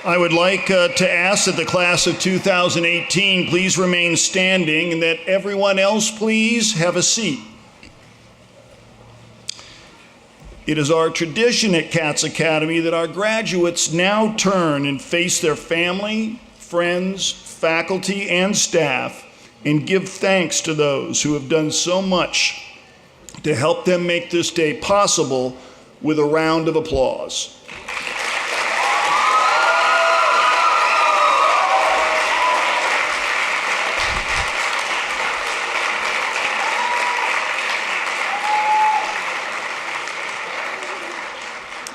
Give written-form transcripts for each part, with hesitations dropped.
I would like to ask that the class of 2018 please remain standing and that everyone else please have a seat. It is our tradition at Katz Academy that our graduates now turn and face their family, friends, faculty, and staff and give thanks to those who have done so much to help them make this day possible with a round of applause.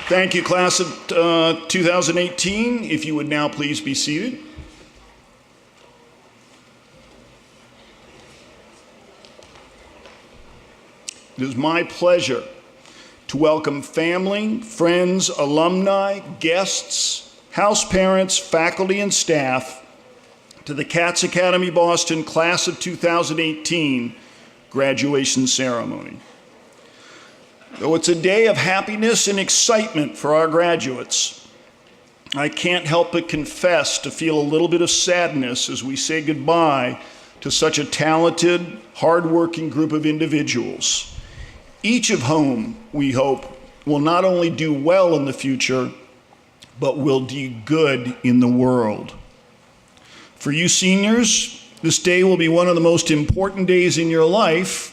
Thank you, class of 2018. If you would now please be seated. It is my pleasure to welcome family, friends, alumni, guests, house parents, faculty, and staff to the Katz Academy Boston Class of 2018 graduation ceremony. Though it's a day of happiness and excitement for our graduates, I can't help but confess to feel a little bit of sadness as we say goodbye to such a talented, hardworking group of individuals, each of whom, we hope, will not only do well in the future, but will do good in the world. For you seniors, this day will be one of the most important days in your life,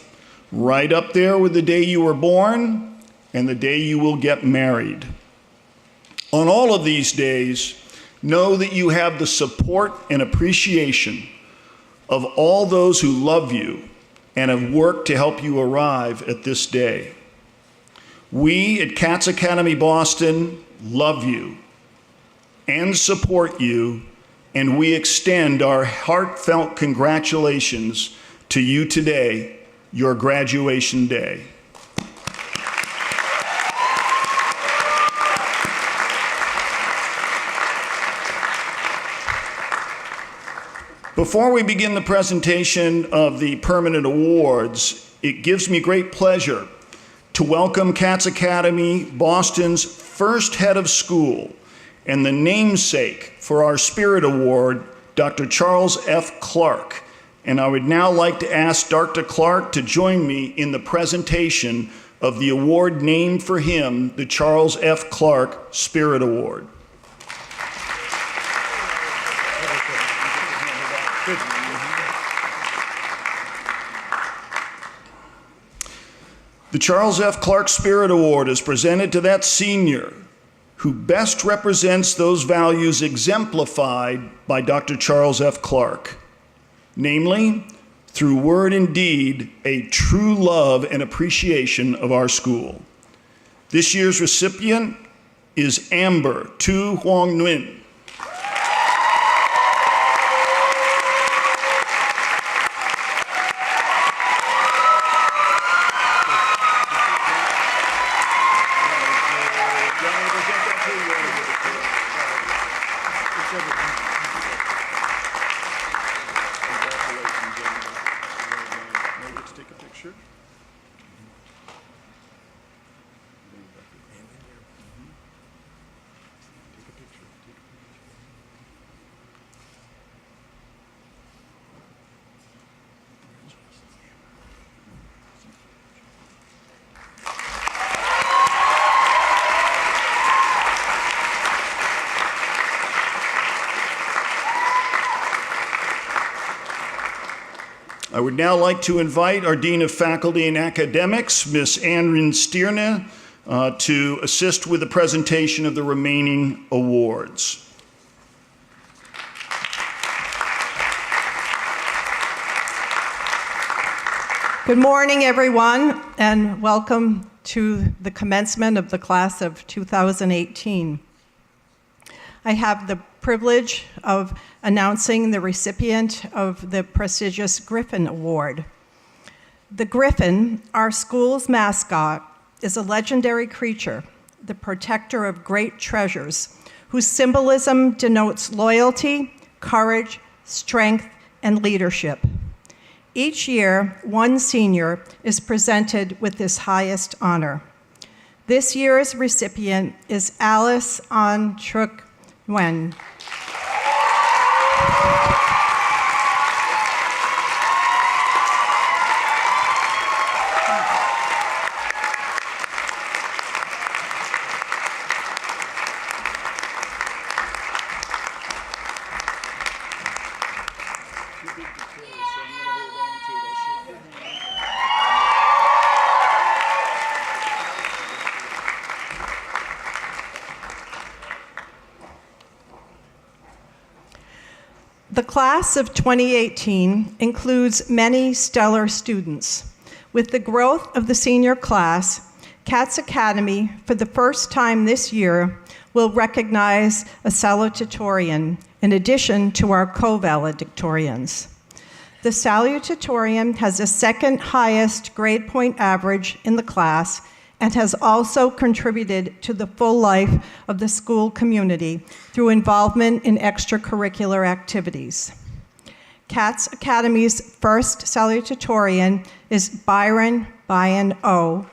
right up there with the day you were born and the day you will get married. On all of these days, know that you have the support and appreciation of all those who love you and have worked to help you arrive at this day. We at Katz Academy Boston love you and support you, and we extend our heartfelt congratulations to you today, your graduation day. Before we begin the presentation of the permanent awards, it gives me great pleasure to welcome Katz Academy Boston's first head of school and the namesake for our Spirit Award, Dr. Charles F. Clark. And I would now like to ask Dr. Clark to join me in the presentation of the award named for him, the Charles F. Clark Spirit Award. The Charles F. Clark Spirit Award is presented to that senior who best represents those values exemplified by Dr. Charles F. Clark. Namely, through word and deed, a true love and appreciation of our school. This year's recipient is Amber Tu Huang Nguyen. I would now like to invite our Dean of Faculty and Academics, Ms. Ann Stierne, to assist with the presentation of the remaining awards. Good morning, everyone, and welcome to the commencement of the class of 2018. I have the privilege of announcing the recipient of the prestigious Griffin Award. The Griffin, our school's mascot, is a legendary creature, the protector of great treasures, whose symbolism denotes loyalty, courage, strength, and leadership. Each year, one senior is presented with this highest honor. This year's recipient is Alice An Truk Nguyen. The class of 2018 includes many stellar students. With the growth of the senior class, Katz Academy, for the first time this year, will recognize a salutatorian in addition to our co-valedictorians. The salutatorian has the second highest grade point average in the class and has also contributed to the full life of the school community through involvement in extracurricular activities. Katz Academy's first salutatorian is Byron O.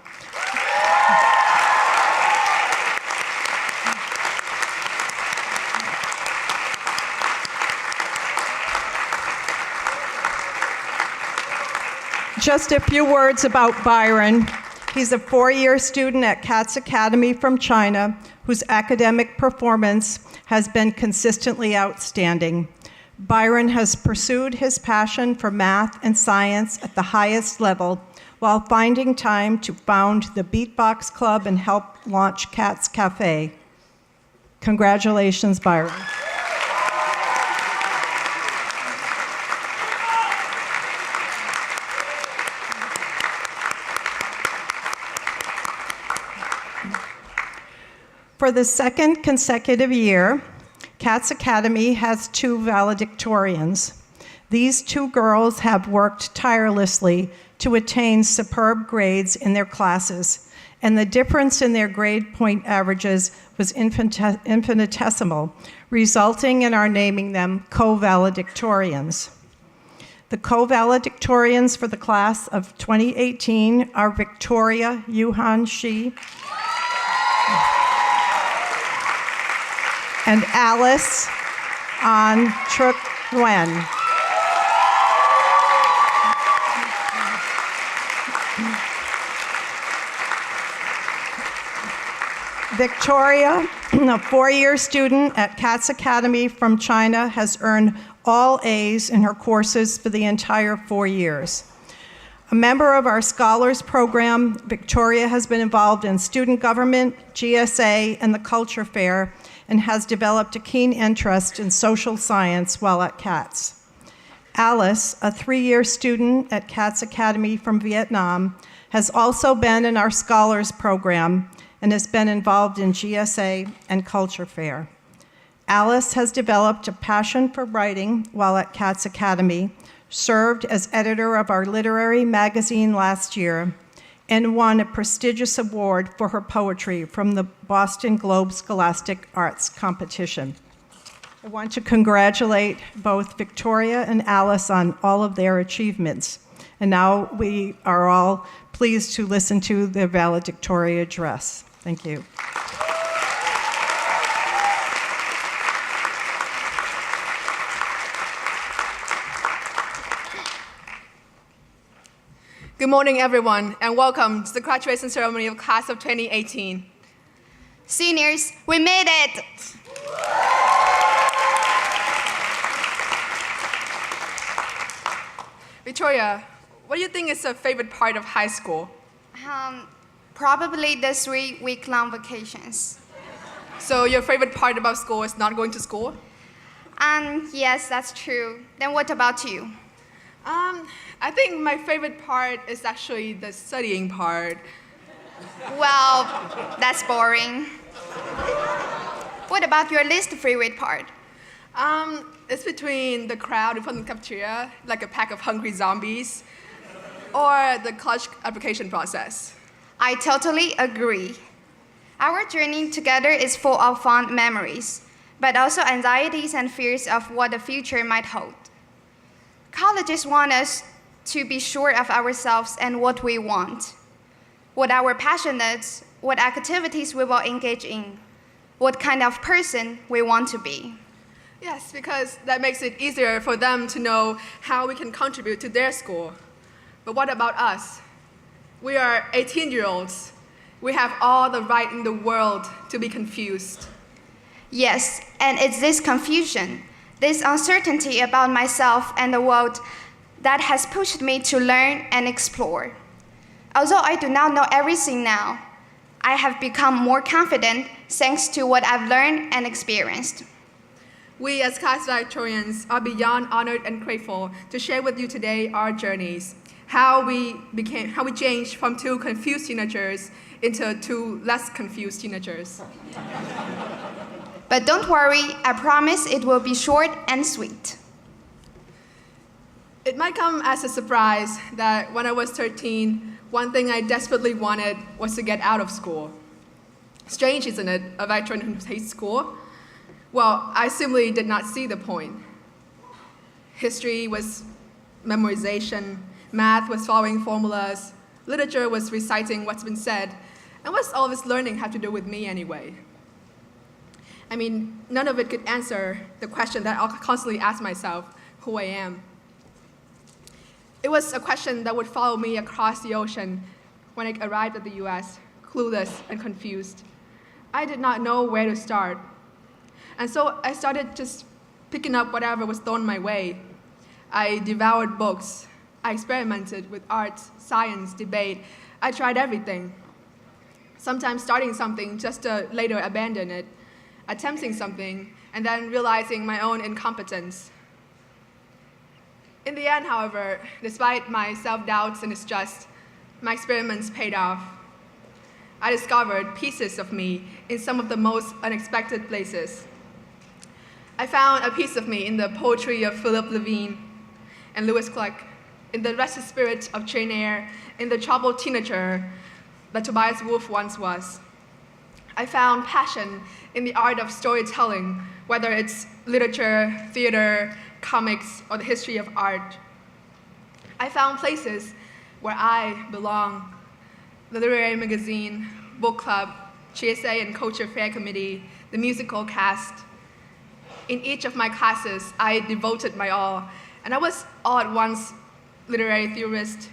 Just a few words about Byron. He's a four-year student at Katz Academy from China, whose academic performance has been consistently outstanding. Byron has pursued his passion for math and science at the highest level, while finding time to found the Beatbox Club and help launch Katz Cafe. Congratulations, Byron. For the second consecutive year, Katz Academy has two valedictorians. These two girls have worked tirelessly to attain superb grades in their classes, and the difference in their grade point averages was infinitesimal, resulting in our naming them co-valedictorians. The co-valedictorians for the class of 2018 are Victoria Yuhan Shi and Alice An Truk Nguyen. Victoria, a four-year student at Katz Academy from China, has earned all A's in her courses for the entire 4 years. A member of our Scholars Program, Victoria has been involved in student government, GSA, and the Culture Fair, and has developed a keen interest in social science while at Katz. Alice, a 3-year student at Katz Academy from Vietnam, has also been in our Scholars Program and has been involved in GSA and Culture Fair. Alice has developed a passion for writing while at Katz Academy, served as editor of our literary magazine last year, and won a prestigious award for her poetry from the Boston Globe Scholastic Arts Competition. I want to congratulate both Victoria and Alice on all of their achievements. And now we are all pleased to listen to their valedictory address. Thank you. Good morning, everyone, and welcome to the graduation ceremony of Class of 2018. Seniors, we made it! Victoria, what do you think is your favorite part of high school? Probably the 3-week-long vacations. So your favorite part about school is not going to school? Yes, that's true. Then what about you? I think my favorite part is actually the studying part. Well, that's boring. What about your least favorite part? It's between the crowd in front of the cafeteria, like a pack of hungry zombies, or the college application process. I totally agree. Our journey together is full of fond memories, but also anxieties and fears of what the future might hold. Colleges want us to be sure of ourselves and what we want, what our passion is, what activities we will engage in, what kind of person we want to be. Yes, because that makes it easier for them to know how we can contribute to their school. But what about us? We are 18-year-olds. We have all the right in the world to be confused. Yes, and it's this confusion, this uncertainty about myself and the world that has pushed me to learn and explore. Although I do not know everything now, I have become more confident thanks to what I've learned and experienced. We as class valedictorians are beyond honored and grateful to share with you today our journeys, how we changed from two confused teenagers into two less confused teenagers. But don't worry, I promise it will be short and sweet. It might come as a surprise that when I was 13, one thing I desperately wanted was to get out of school. Strange, isn't it, a veteran who hates school? Well, I simply did not see the point. History was memorization, math was following formulas, literature was reciting what's been said, and what's all this learning have to do with me anyway? I mean, none of it could answer the question that I'll constantly ask myself, who I am. It was a question that would follow me across the ocean when I arrived at the US, clueless and confused. I did not know where to start. And so I started just picking up whatever was thrown my way. I devoured books. I experimented with art, science, debate. I tried everything. Sometimes starting something just to later abandon it, attempting something, and then realizing my own incompetence. In the end, however, despite my self-doubts and distrust, my experiments paid off. I discovered pieces of me in some of the most unexpected places. I found a piece of me in the poetry of Philip Levine and Lewis Clark, in the restless spirit of Jane Eyre, in the troubled teenager that Tobias Wolff once was. I found passion in the art of storytelling, whether it's literature, theater, comics, or the history of art. I found places where I belong: the literary magazine, book club, GSA and Culture Fair Committee, the musical cast. In each of my classes, I devoted my all, and I was all at once literary theorist,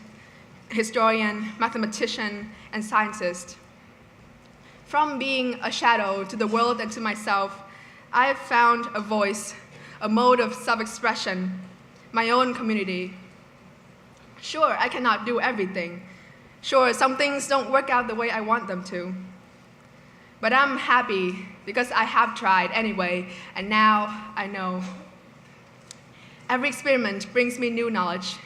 historian, mathematician, and scientist. From being a shadow to the world and to myself, I have found a voice, a mode of self-expression, my own community. Sure, I cannot do everything. Sure, some things don't work out the way I want them to. But I'm happy because I have tried anyway, and now I know. Every experiment brings me new knowledge,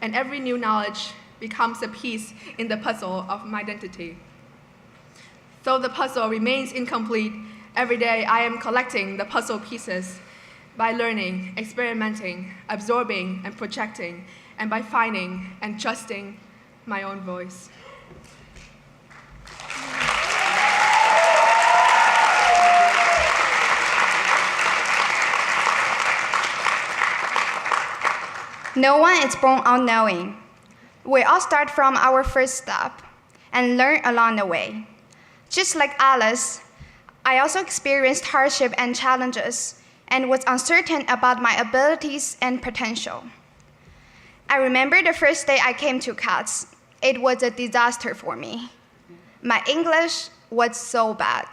and every new knowledge becomes a piece in the puzzle of my identity. Though the puzzle remains incomplete, every day I am collecting the puzzle pieces by learning, experimenting, absorbing, and projecting, and by finding and trusting my own voice. No one is born unknowing. We all start from our first step and learn along the way. Just like Alice, I also experienced hardship and challenges and was uncertain about my abilities and potential. I remember the first day I came to CATS. It was a disaster for me. My English was so bad.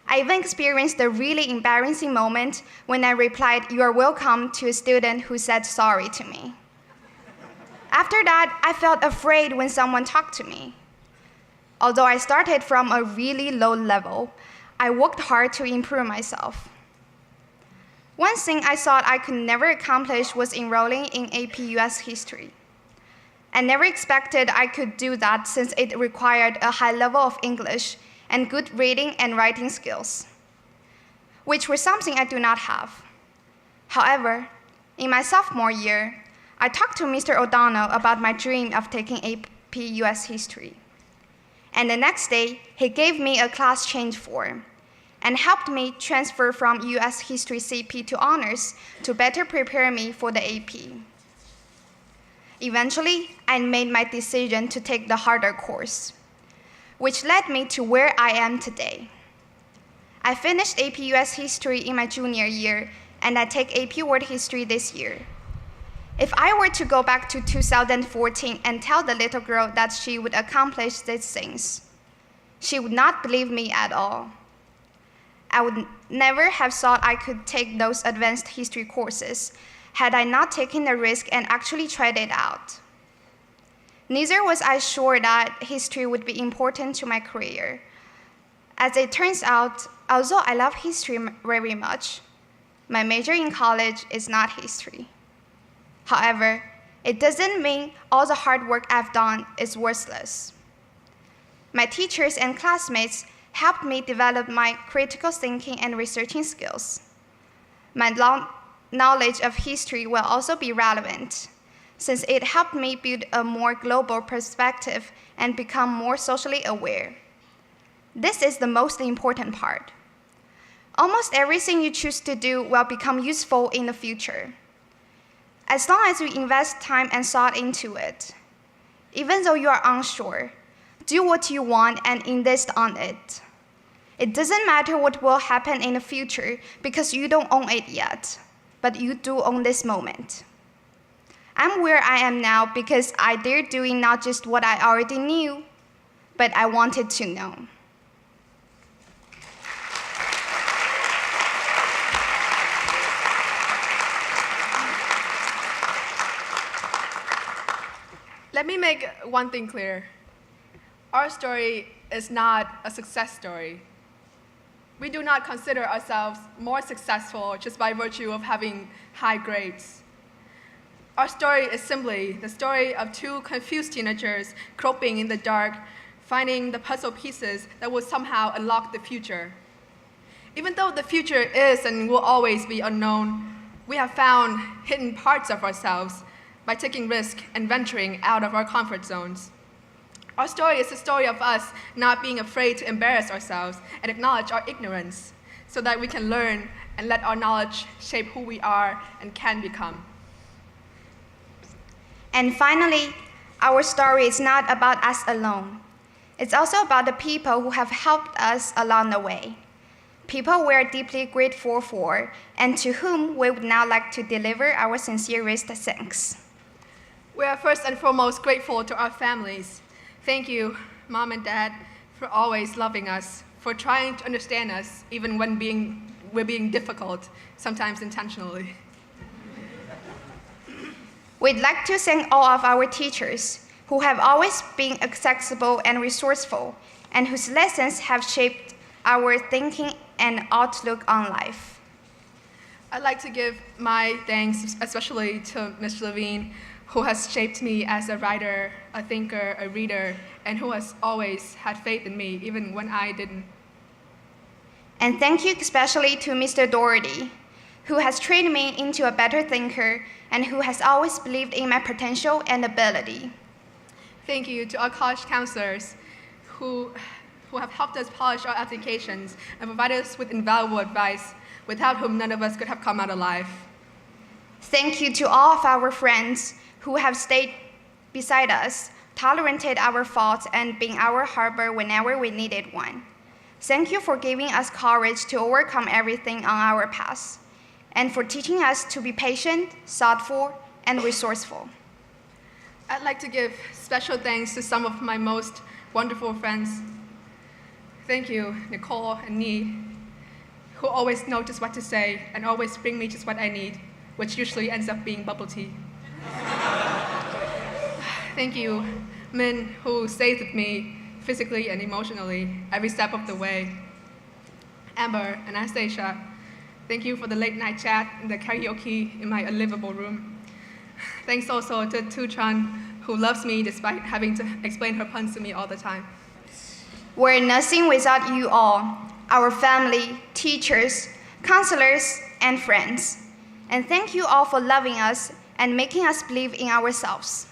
I even experienced a really embarrassing moment when I replied, "You are welcome," to a student who said sorry to me. After that, I felt afraid when someone talked to me. Although I started from a really low level, I worked hard to improve myself. One thing I thought I could never accomplish was enrolling in AP US History. I never expected I could do that since it required a high level of English and good reading and writing skills, which were something I do not have. However, in my sophomore year, I talked to Mr. O'Donnell about my dream of taking AP US History. And the next day, he gave me a class change form and helped me transfer from US History CP to honors to better prepare me for the AP. Eventually, I made my decision to take the harder course, which led me to where I am today. I finished AP US History in my junior year, and I take AP World History this year. If I were to go back to 2014 and tell the little girl that she would accomplish these things, she would not believe me at all. I would never have thought I could take those advanced history courses had I not taken the risk and actually tried it out. Neither was I sure that history would be important to my career. As it turns out, although I love history very much, my major in college is not history. However, it doesn't mean all the hard work I've done is worthless. My teachers and classmates helped me develop my critical thinking and researching skills. My knowledge of history will also be relevant, since it helped me build a more global perspective and become more socially aware. This is the most important part. Almost everything you choose to do will become useful in the future, as long as you invest time and thought into it. Even though you are unsure, do what you want and invest on it. It doesn't matter what will happen in the future because you don't own it yet, but you do own this moment. I'm where I am now because I dared doing not just what I already knew, but I wanted to know. Let me make one thing clear. Our story is not a success story. We do not consider ourselves more successful just by virtue of having high grades. Our story is simply the story of two confused teenagers groping in the dark, finding the puzzle pieces that will somehow unlock the future. Even though the future is and will always be unknown, we have found hidden parts of ourselves by taking risk and venturing out of our comfort zones. Our story is the story of us not being afraid to embarrass ourselves and acknowledge our ignorance so that we can learn and let our knowledge shape who we are and can become. And finally, our story is not about us alone. It's also about the people who have helped us along the way. People we are deeply grateful for and to whom we would now like to deliver our sincerest thanks. We are first and foremost grateful to our families. Thank you, Mom and Dad, for always loving us, for trying to understand us, even when we're being difficult, sometimes intentionally. We'd like to thank all of our teachers who have always been accessible and resourceful, and whose lessons have shaped our thinking and outlook on life. I'd like to give my thanks especially to Ms. Levine, who has shaped me as a writer, a thinker, a reader, and who has always had faith in me, even when I didn't. And thank you especially to Mr. Doherty, who has trained me into a better thinker and who has always believed in my potential and ability. Thank you to our college counselors who have helped us polish our applications and provided us with invaluable advice, without whom none of us could have come out alive. Thank you to all of our friends who have stayed beside us, tolerated our faults, and been our harbor whenever we needed one. Thank you for giving us courage to overcome everything on our path, and for teaching us to be patient, thoughtful, and resourceful. I'd like to give special thanks to some of my most wonderful friends. Thank you, Nicole and Nee, who always know just what to say and always bring me just what I need, which usually ends up being bubble tea. Thank you, Min, who stays with me physically and emotionally every step of the way. Amber and Anastasia, thank you for the late night chat and the karaoke in my unlivable room. Thanks also to Tu Tran, who loves me despite having to explain her puns to me all the time. We're nothing without you all, our family, teachers, counselors, and friends. And thank you all for loving us and making us believe in ourselves.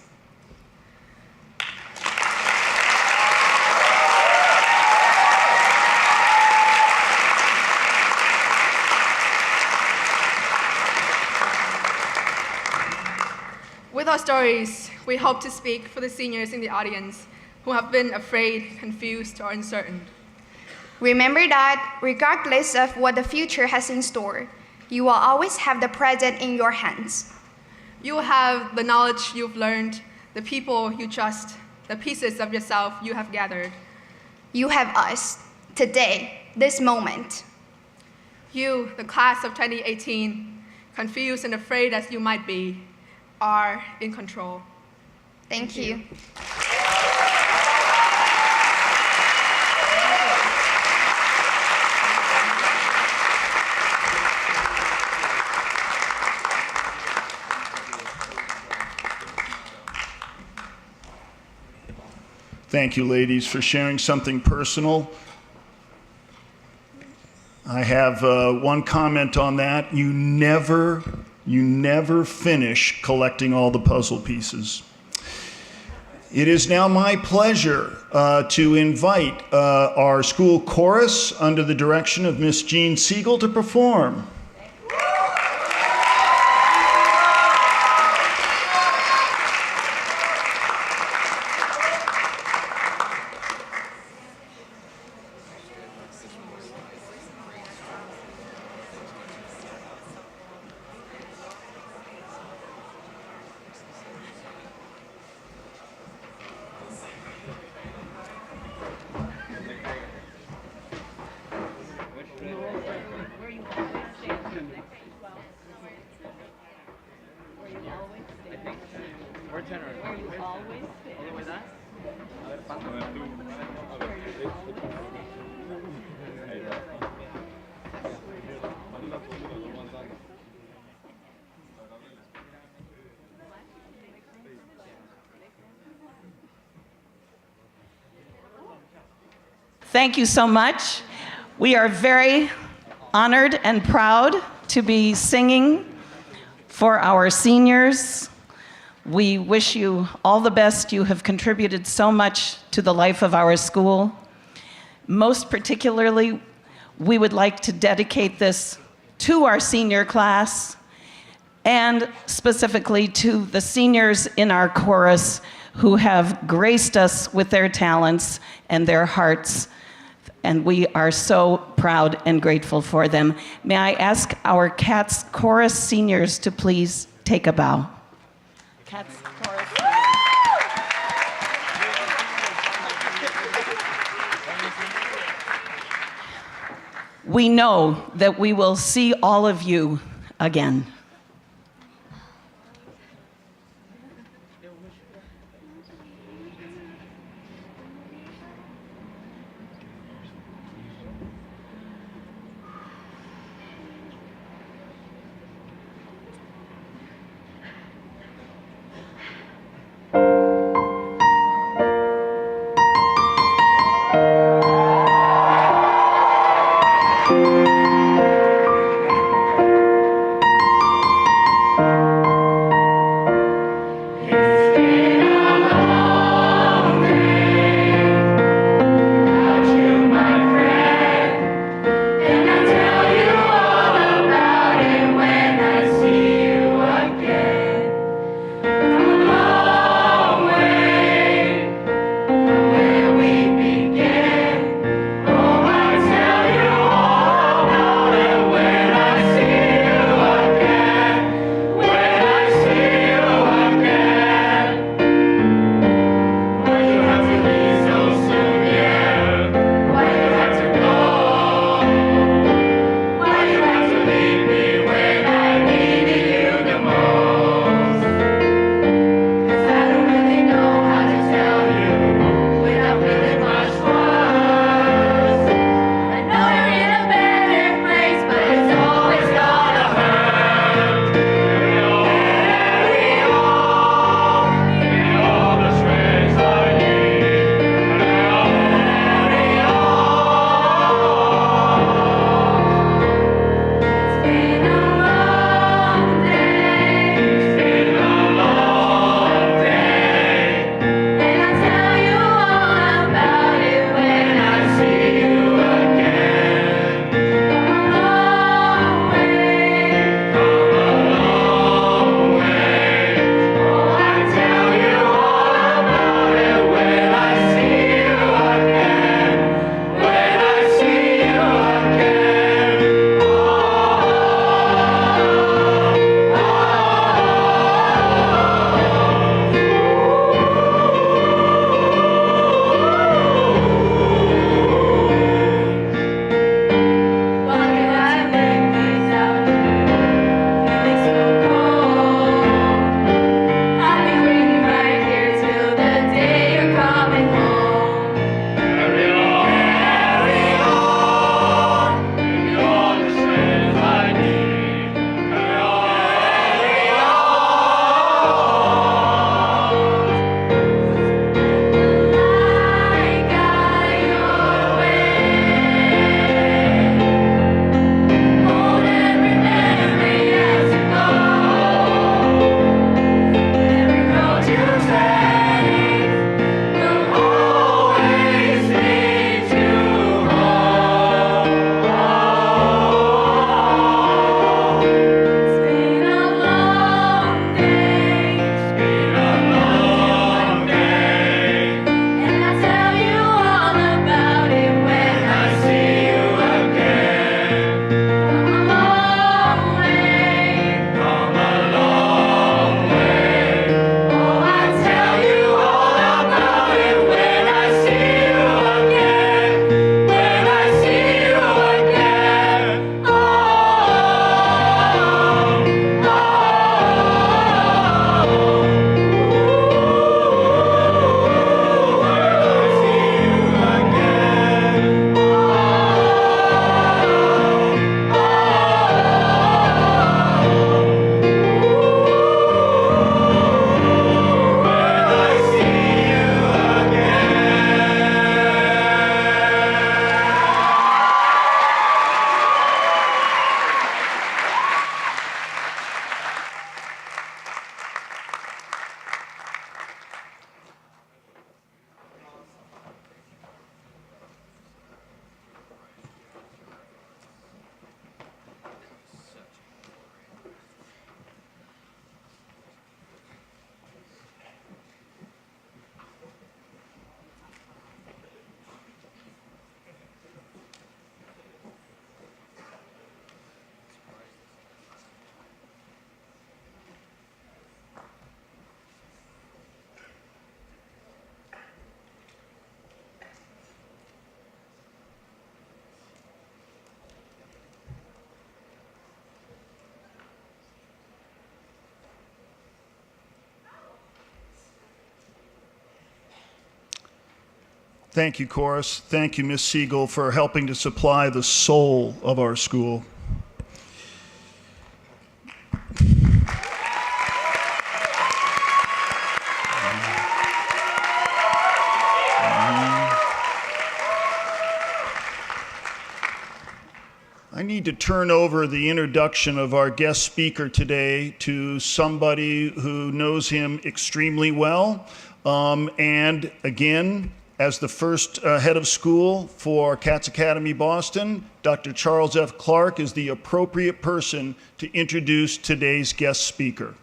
With our stories, we hope to speak for the seniors in the audience who have been afraid, confused, or uncertain. Remember that regardless of what the future has in store, you will always have the present in your hands. You will have the knowledge you've learned, the people you trust, the pieces of yourself you have gathered. You have us, today, this moment. You, the class of 2018, confused and afraid as you might be, are in control. Thank you. Thank you, ladies, for sharing something personal. I have one comment on that. You never finish collecting all the puzzle pieces. It is now my pleasure to invite our school chorus under the direction of Miss Jean Siegel to perform. Thank you so much. We are very honored and proud to be singing for our seniors. We wish you all the best. You have contributed so much to the life of our school. Most particularly, we would like to dedicate this to our senior class and specifically to the seniors in our chorus who have graced us with their talents and their hearts. And we are so proud and grateful for them. May I ask our CATS Chorus seniors to please take a bow. CATS Chorus. We know that we will see all of you again. Instead Thank you, Chorus. Thank you, Ms. Siegel, for helping to supply the soul of our school. I need to turn over the introduction of our guest speaker today to somebody who knows him extremely well. And again, as the first head of school for Cats Academy Boston, Dr. Charles F. Clark is the appropriate person to introduce today's guest speaker.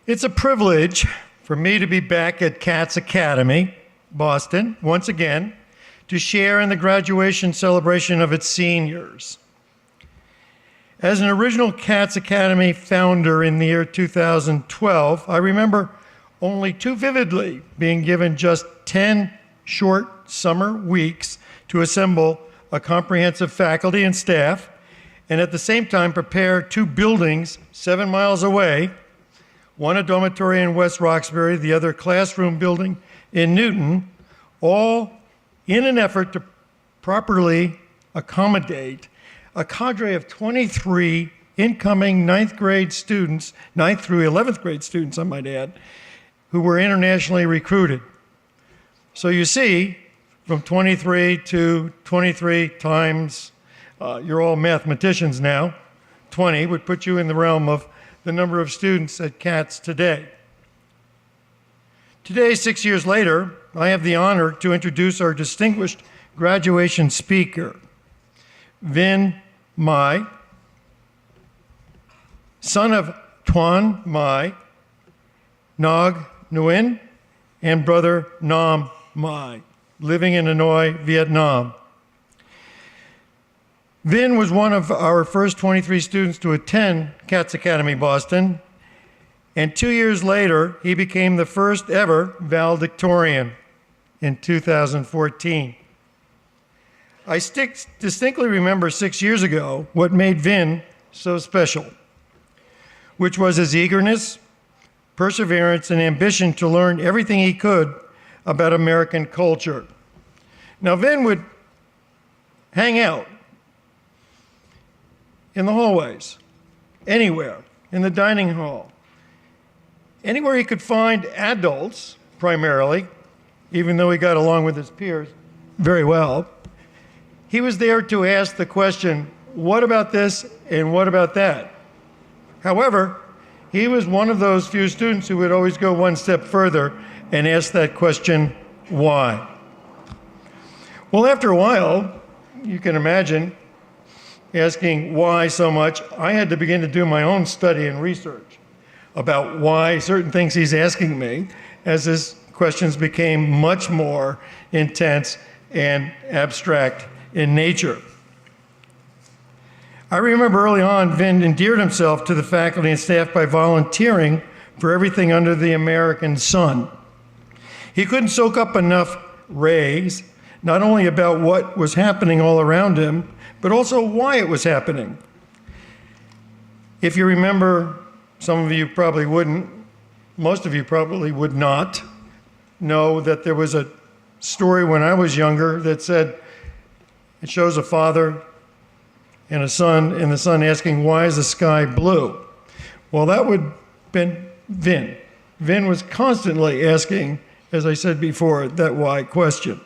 It's a privilege for me to be back at Cats Academy, Boston, once again, to share in the graduation celebration of its seniors. As an original Cats Academy founder in the year 2012, I remember only too vividly being given just 10 short summer weeks to assemble a comprehensive faculty and staff, and at the same time prepare 2 buildings 7 miles away, one a dormitory in West Roxbury, the other classroom building in Newton, all in an effort to properly accommodate a cadre of 23 incoming 9th grade students, 9th through 11th grade students, I might add, who were internationally recruited. So you see, from 23 to 23 times, you're all mathematicians now, 20 would put you in the realm of the number of students at Cats today. Today, 6 years later, I have the honor to introduce our distinguished graduation speaker, Vin Mai, son of Tuan Mai, Nog Nguyen, and brother Nam Mai, living in Hanoi, Vietnam. Vin was one of our first 23 students to attend Cats Academy Boston, and 2 years later, he became the first ever valedictorian in 2014. I distinctly remember 6 years ago what made Vin so special, which was his eagerness, perseverance, and ambition to learn everything he could about American culture. Now, Vin would hang out in the hallways, anywhere, in the dining hall, anywhere he could find adults, primarily, even though he got along with his peers very well. He was there to ask the question, what about this and what about that? However, he was one of those few students who would always go one step further and ask that question, why? Well, after a while, you can imagine, asking why so much, I had to begin to do my own study and research about why certain things he's asking me, as his questions became much more intense and abstract in nature. I remember early on, Vin endeared himself to the faculty and staff by volunteering for everything under the American sun. He couldn't soak up enough rays, not only about what was happening all around him, but also why it was happening. If you remember, some of you probably wouldn't, most of you probably would not know that there was a story when I was younger that said, it shows a father and a son, and the son asking, why is the sky blue? Well, that would have been Vin. Vin was constantly asking, as I said before, that why question.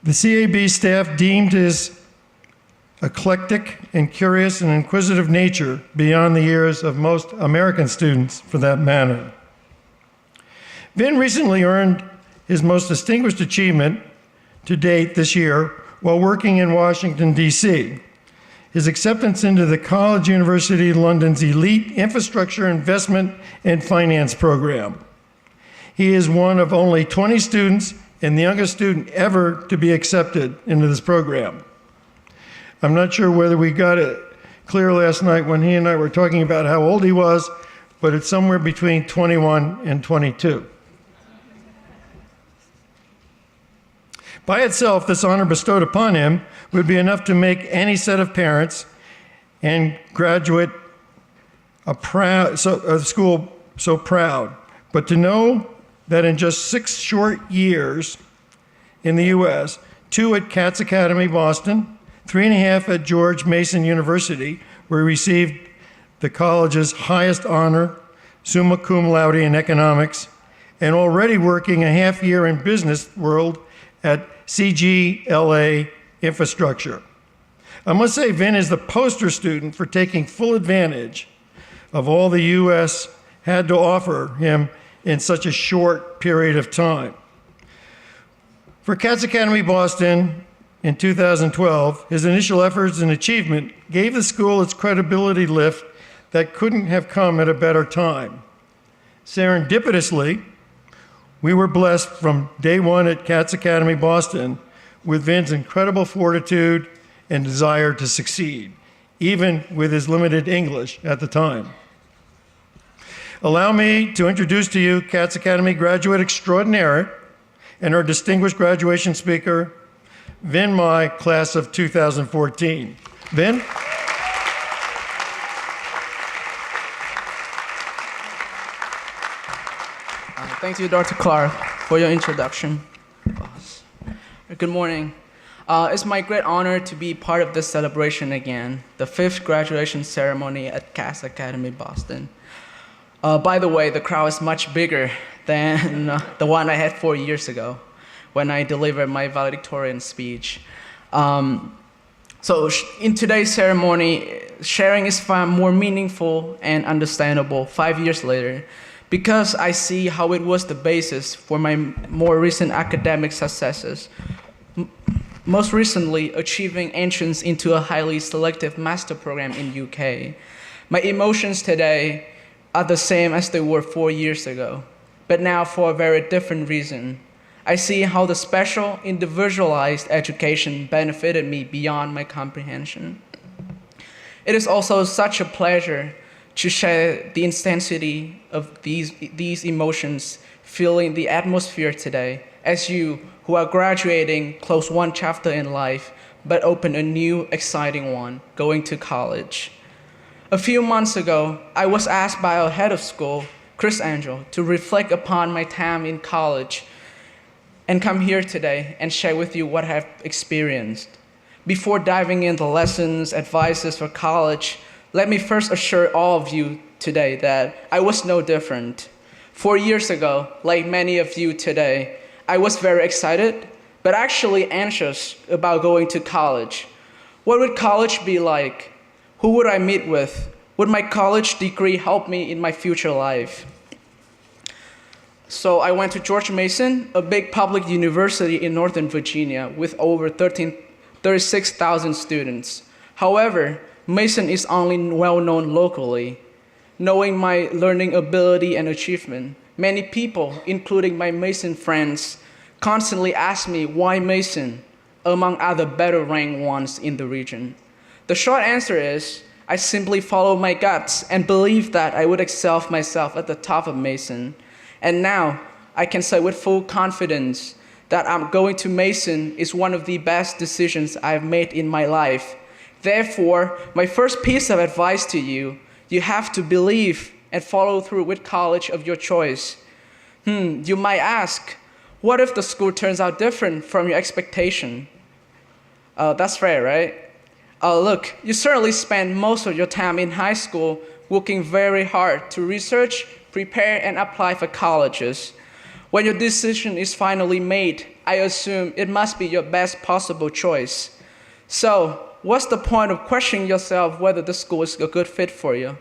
The CAB staff deemed his eclectic and curious and inquisitive nature beyond the years of most American students, for that matter. Vin recently earned his most distinguished achievement to date this year while working in Washington, D.C., his acceptance into the College University London's elite infrastructure investment and finance program. He is one of only 20 students and the youngest student ever to be accepted into this program. I'm not sure whether we got it clear last night when he and I were talking about how old he was, but it's somewhere between 21 and 22. By itself, this honor bestowed upon him would be enough to make any set of parents and graduate school so proud. But to know that in just 6 short years in the U.S., 2 at Katz Academy, Boston, 3.5 at George Mason University, where he received the college's highest honor, summa cum laude in economics, and already working a half year in business world at CGLA Infrastructure. I must say, Vin is the poster student for taking full advantage of all the U.S. had to offer him in such a short period of time. For Katz Academy Boston in 2012, his initial efforts and achievement gave the school its credibility lift that couldn't have come at a better time. Serendipitously, we were blessed from day one at Katz Academy Boston with Vin's incredible fortitude and desire to succeed, even with his limited English at the time. Allow me to introduce to you Katz Academy graduate extraordinaire and our distinguished graduation speaker, Vin Mai, class of 2014. Vin? Thank you, Dr. Clark, for your introduction. Good morning. It's my great honor to be part of this celebration again, the 5th graduation ceremony at Katz Academy Boston. By the way, the crowd is much bigger than the one I had 4 years ago when I delivered my valedictorian speech. So in today's ceremony, sharing is far more meaningful and understandable 5 years later, because I see how it was the basis for my more recent academic successes. Most recently, achieving entrance into a highly selective master program in UK. My emotions today are the same as they were 4 years ago, but now for a very different reason. I see how the special, individualized education benefited me beyond my comprehension. It is also such a pleasure to share the intensity of these emotions, feeling the atmosphere today, as you who are graduating close one chapter in life, but open a new, exciting one, going to college. A few months ago, I was asked by our head of school, Chris Angel, to reflect upon my time in college and come here today and share with you what I've experienced. Before diving into lessons, advices for college, let me first assure all of you today that I was no different. 4 years ago, like many of you today, I was very excited, but actually anxious about going to college. What would college be like? Who would I meet with? Would my college degree help me in my future life? So I went to George Mason, a big public university in Northern Virginia with over 36,000 students. However, Mason is only well known locally. Knowing my learning ability and achievement, many people, including my Mason friends, constantly ask me why Mason, among other better ranked ones in the region. The short answer is, I simply followed my guts and believed that I would excel myself at the top of Mason. And now, I can say with full confidence that I'm going to Mason is one of the best decisions I've made in my life. Therefore, my first piece of advice to you, you have to believe and follow through with college of your choice. You might ask, what if the school turns out different from your expectation? That's fair, right? Look, you certainly spend most of your time in high school working very hard to research, prepare, and apply for colleges. When your decision is finally made, I assume it must be your best possible choice. So, what's the point of questioning yourself whether the school is a good fit for you?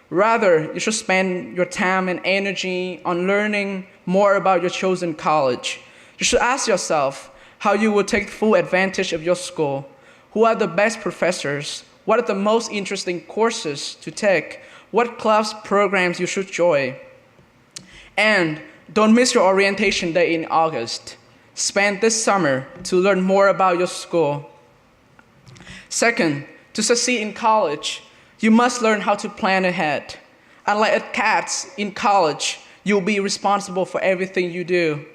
Rather, you should spend your time and energy on learning more about your chosen college. You should ask yourself how you will take full advantage of your school. Who are the best professors? What are the most interesting courses to take? What clubs, programs you should join? And don't miss your orientation day in August. Spend this summer to learn more about your school. Second, to succeed in college, you must learn how to plan ahead. Unlike at Katz, in college, you'll be responsible for everything you do.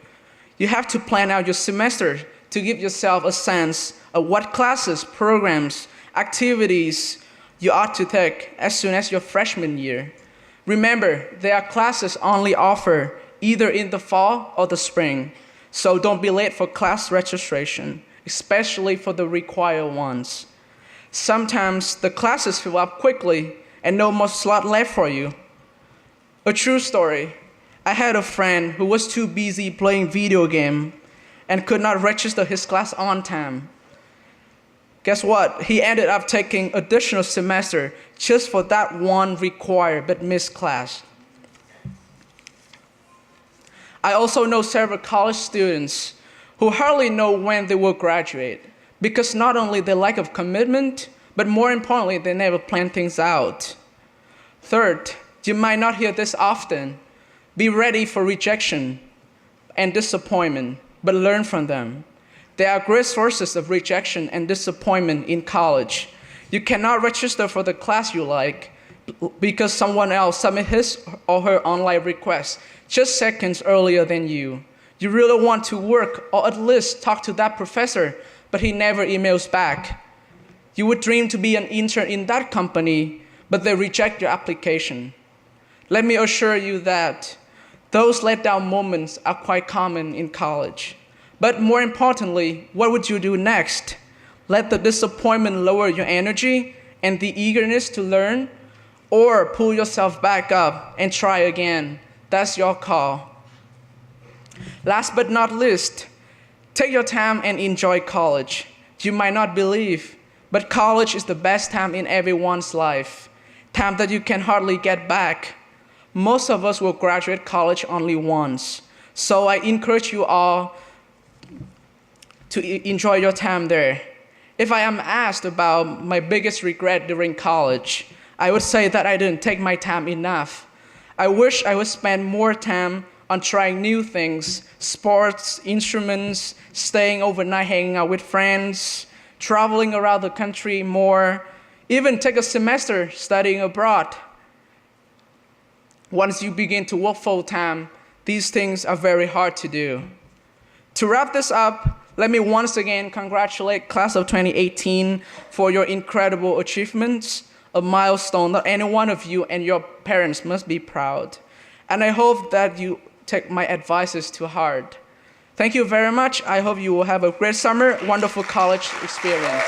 You have to plan out your semester to give yourself a sense of what classes, programs, activities you ought to take as soon as your freshman year. Remember, there are classes only offered either in the fall or the spring, so don't be late for class registration, especially for the required ones. Sometimes the classes fill up quickly and no more slot left for you. A true story, I had a friend who was too busy playing video game and could not register his class on time. Guess what? He ended up taking additional semester just for that one required but missed class. I also know several college students who hardly know when they will graduate because not only the lack of commitment, but more importantly, they never plan things out. Third, you might not hear this often. Be ready for rejection and disappointment, but learn from them. There are great sources of rejection and disappointment in college. You cannot register for the class you like because someone else submitted his or her online request just seconds earlier than you. You really want to work or at least talk to that professor, but he never emails back. You would dream to be an intern in that company, but they reject your application. Let me assure you that those letdown moments are quite common in college. But more importantly, what would you do next? Let the disappointment lower your energy and the eagerness to learn, or pull yourself back up and try again. That's your call. Last but not least, take your time and enjoy college. You might not believe, but college is the best time in everyone's life, time that you can hardly get back. Most of us will graduate college only once, so I encourage you all to enjoy your time there. If I am asked about my biggest regret during college, I would say that I didn't take my time enough. I wish I would spend more time on trying new things, sports, instruments, staying overnight hanging out with friends, traveling around the country more, even take a semester studying abroad. Once you begin to work full-time, these things are very hard to do. To wrap this up, let me once again congratulate Class of 2018 for your incredible achievements, a milestone that any one of you and your parents must be proud. And I hope that you take my advices to heart. Thank you very much. I hope you will have a great summer, wonderful college experience.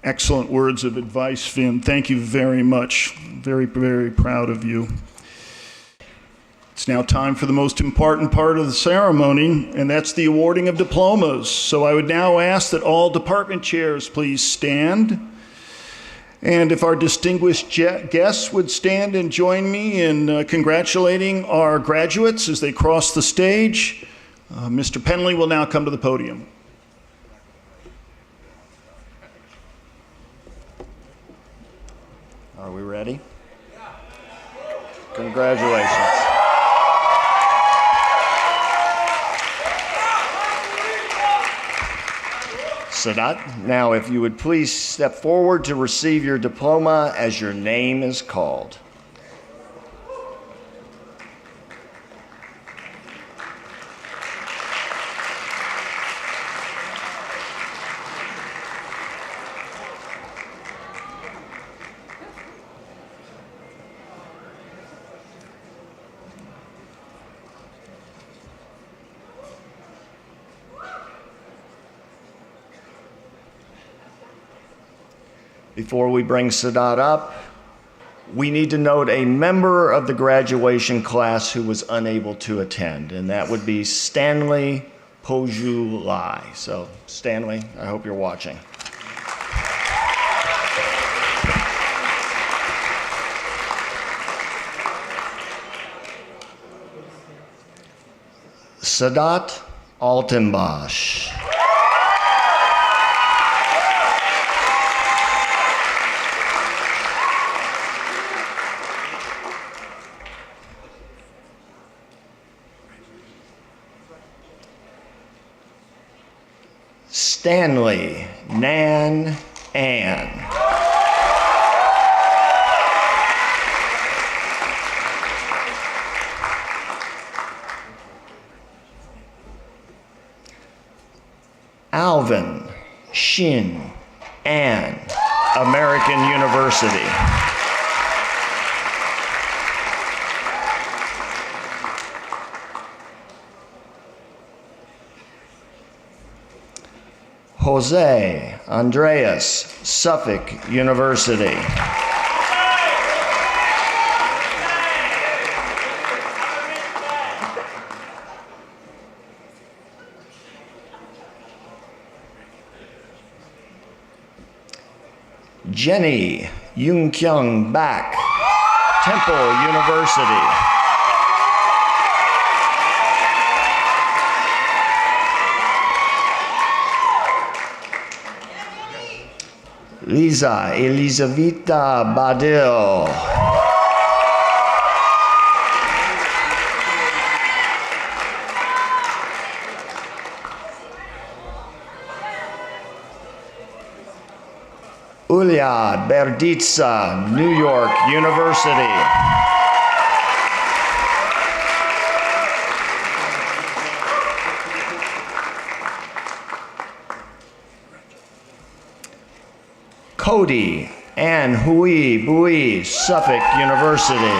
Excellent words of advice, Finn. Thank you very much. Very, very proud of you. It's now time for the most important part of the ceremony, and that's the awarding of diplomas. So I would now ask that all department chairs please stand. And if our distinguished guests would stand and join me in congratulating our graduates as they cross the stage. Mr. Penley will now come to the podium. Are we ready? Congratulations. Sadat, now if you would please step forward to receive your diploma as your name is called. Before we bring Sadat up, we need to note a member of the graduation class who was unable to attend, and that would be Stanley Pojulai. So, Stanley, I hope you're watching. Sadat Altenbosch. Stanley Nan Ann. Alvin Shin Ann, American University. Jose Andreas, Suffolk University. Jenny Yoon-kyung Bak, Temple University. Lisa Elisaveta Badil. Ulia Berditsa, New York University. Cody Ann Hui Bui, Suffolk University.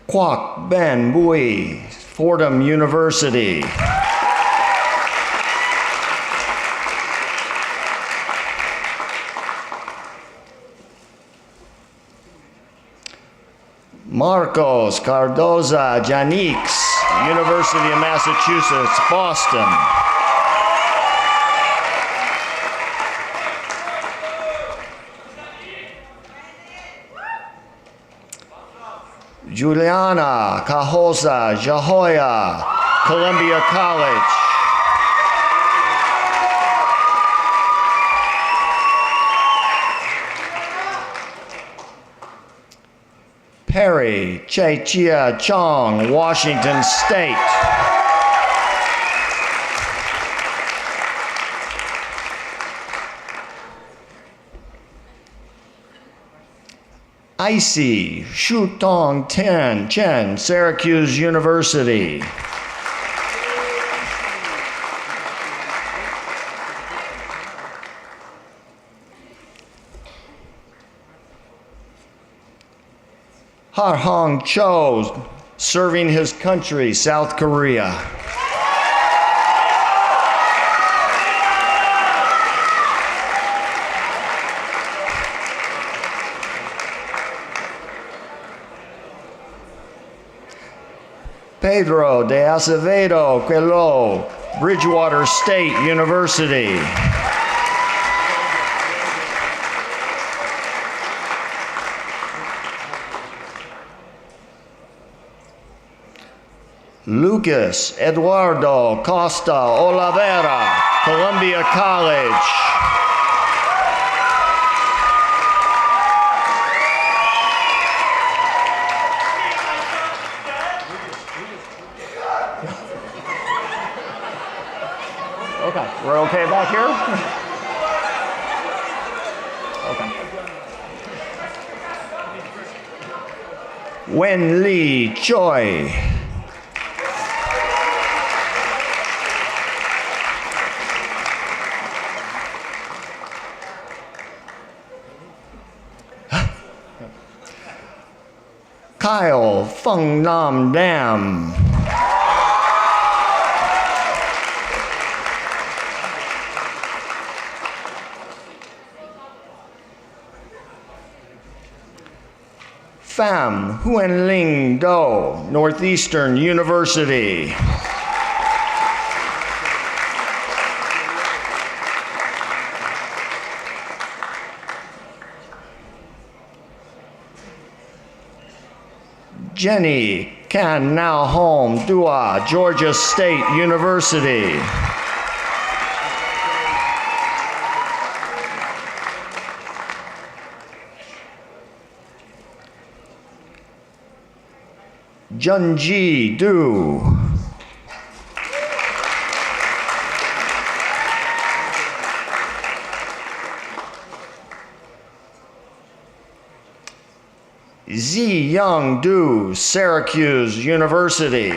Kwok Ben Bui, Fordham University. Marcos Cardoza Janix, University of Massachusetts, Boston. Juliana Cajosa Jahoya, Columbia College. Perry Che-Chia Chong, Washington State. Icy Shutong Ten Chen, Syracuse University. Har Hong Cho, serving his country, South Korea. Pedro de Acevedo Quello, Bridgewater State University. Lucas Eduardo Costa Olavera, Columbia College. Okay, we're okay back here? Okay. Wen Lee Choi. Kyle Feng Nam Dam. Pham Huyen Ling Do, Northeastern University. Jenny Can Now Home Dua, Georgia State University. Junji Du. Ziyang Du, Syracuse University.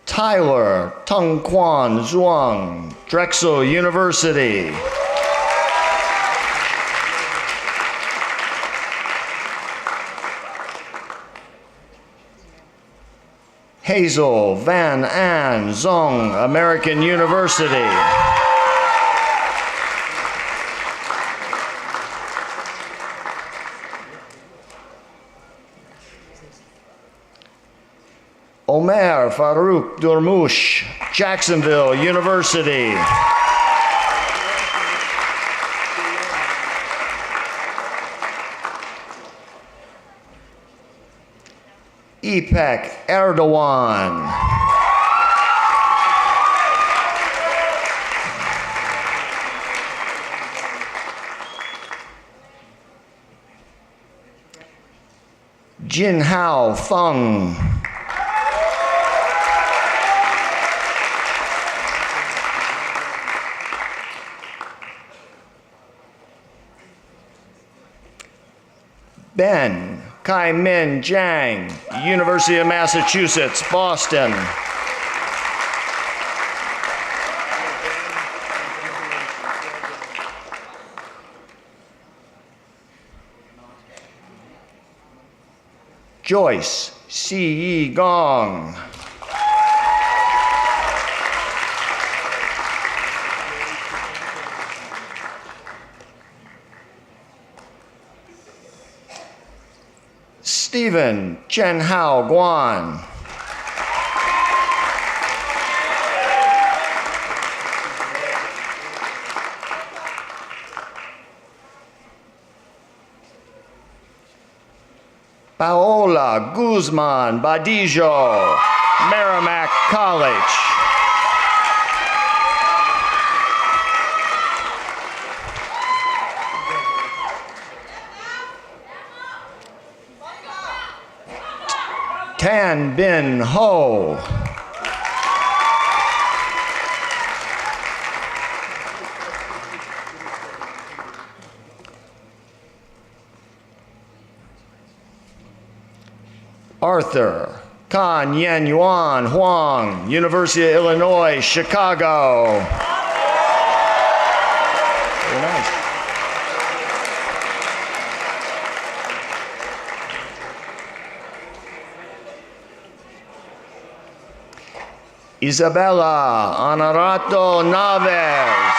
Tyler Tengquan Zhuang, Drexel University. Hazel Van An Zong, American University. Omer Farouk Durmush, Jacksonville University. Ipek Erdogan. Jinhao Feng. Ben Kai-Min Jiang, University of Massachusetts, Boston. Joyce C.E. Gong. Stephen Chen-Hao Guan. Paola Guzman Badijo, Merrimack College. Tan Bin Ho. Arthur Kan Yen Yuan Huang, University of Illinois, Chicago. Very nice. Isabella Honorato Naves.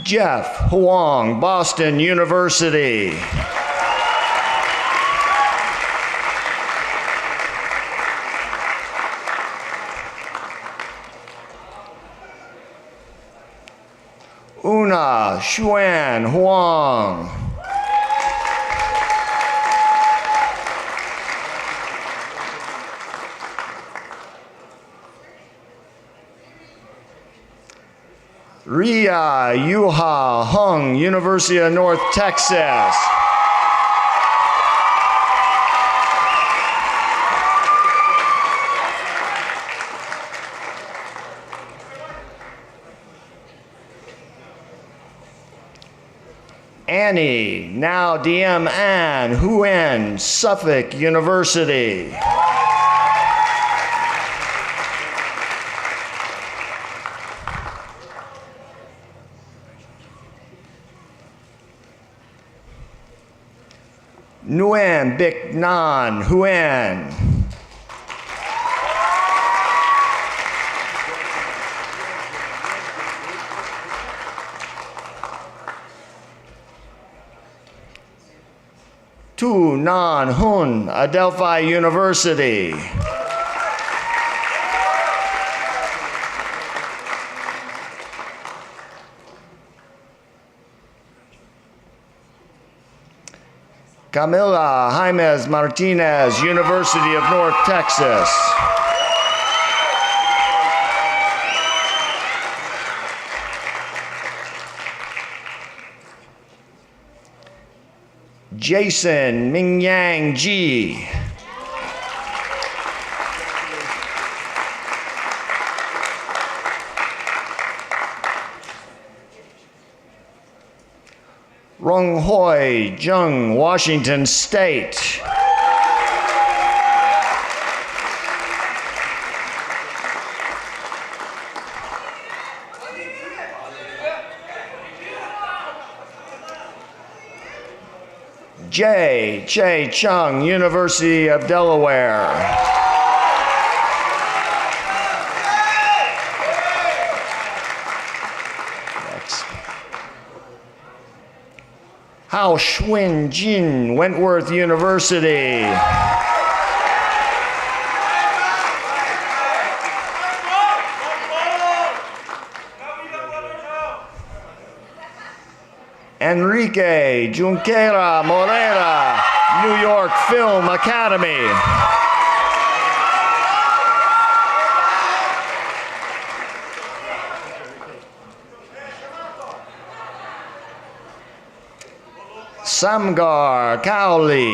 Jeff Huang, Boston University. Una Xuan Huang. Ria Yuha Hung, University of North Texas. Annie, now DM An Huen, Suffolk University. Nguyen Bích Nan Huen. Tu Nan Hun, Adelphi University. Camila Jaimes Martinez, University of North Texas. Jason Mingyang Ji. Rong Hoi Jung, Washington State. Jay Che Chung, University of Delaware. Next. Hao Xuan Jin, Wentworth University. Enrique Junqueira Morera, New York Film Academy. Samgar Cowley.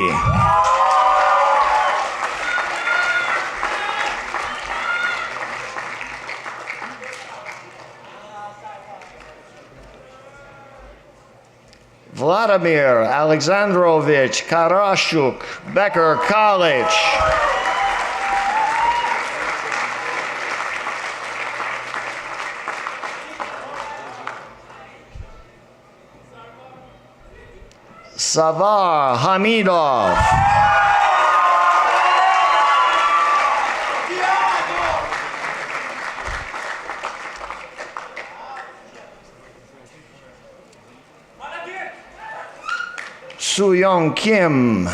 Vladimir Alexandrovich Karashuk, Becker College. Savar Hamidov. Soo-young Kim.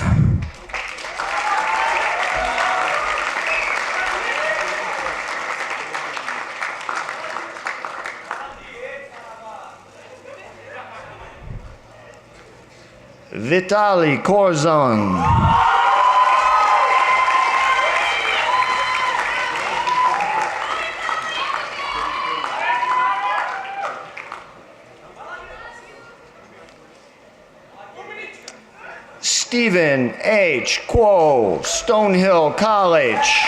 Vitaly Korzun. Stephen H. Kuo, Stonehill College.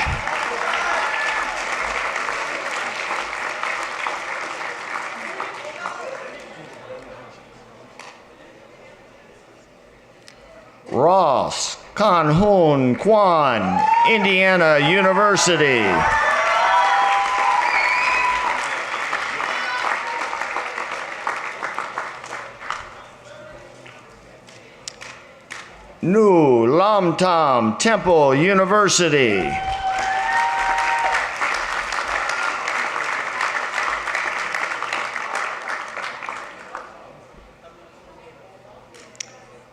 Ross Kanhun Kwan, Indiana University. Nu Lam Tam, Temple University.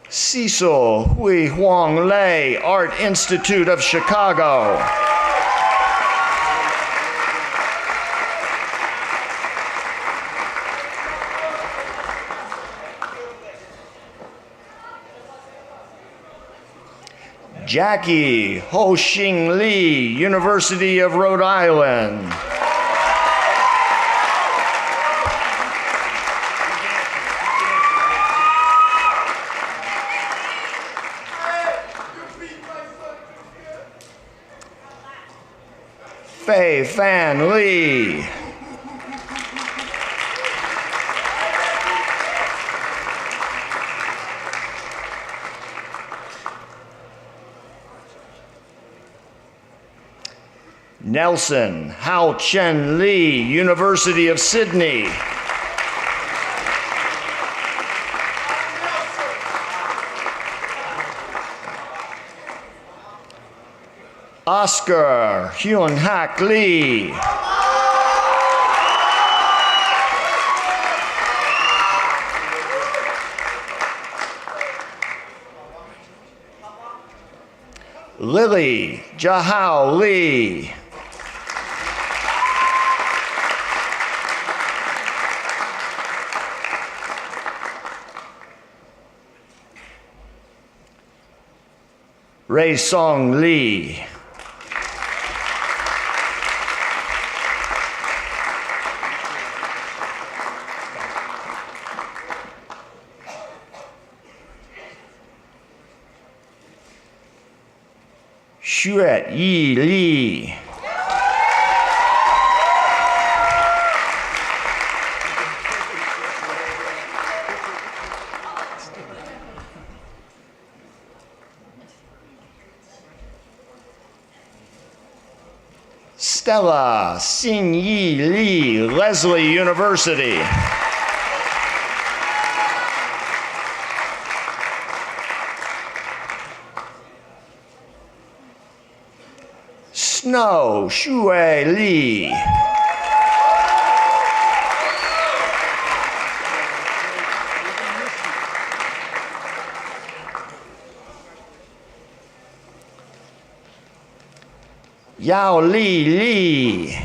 Cecil Hui Huang Lei, Art Institute of Chicago. Jackie Ho Xing Lee, University of Rhode Island. Fei Fan Lee. Nelson Hao Chen Lee, University of Sydney. Oscar Hyun Hak Lee. Lily Jahao Lee. Ray Song Lee. Xue Yi Li. Stella Xin Yi Li, Leslie University. Snow Xue Li. Yao Li Li.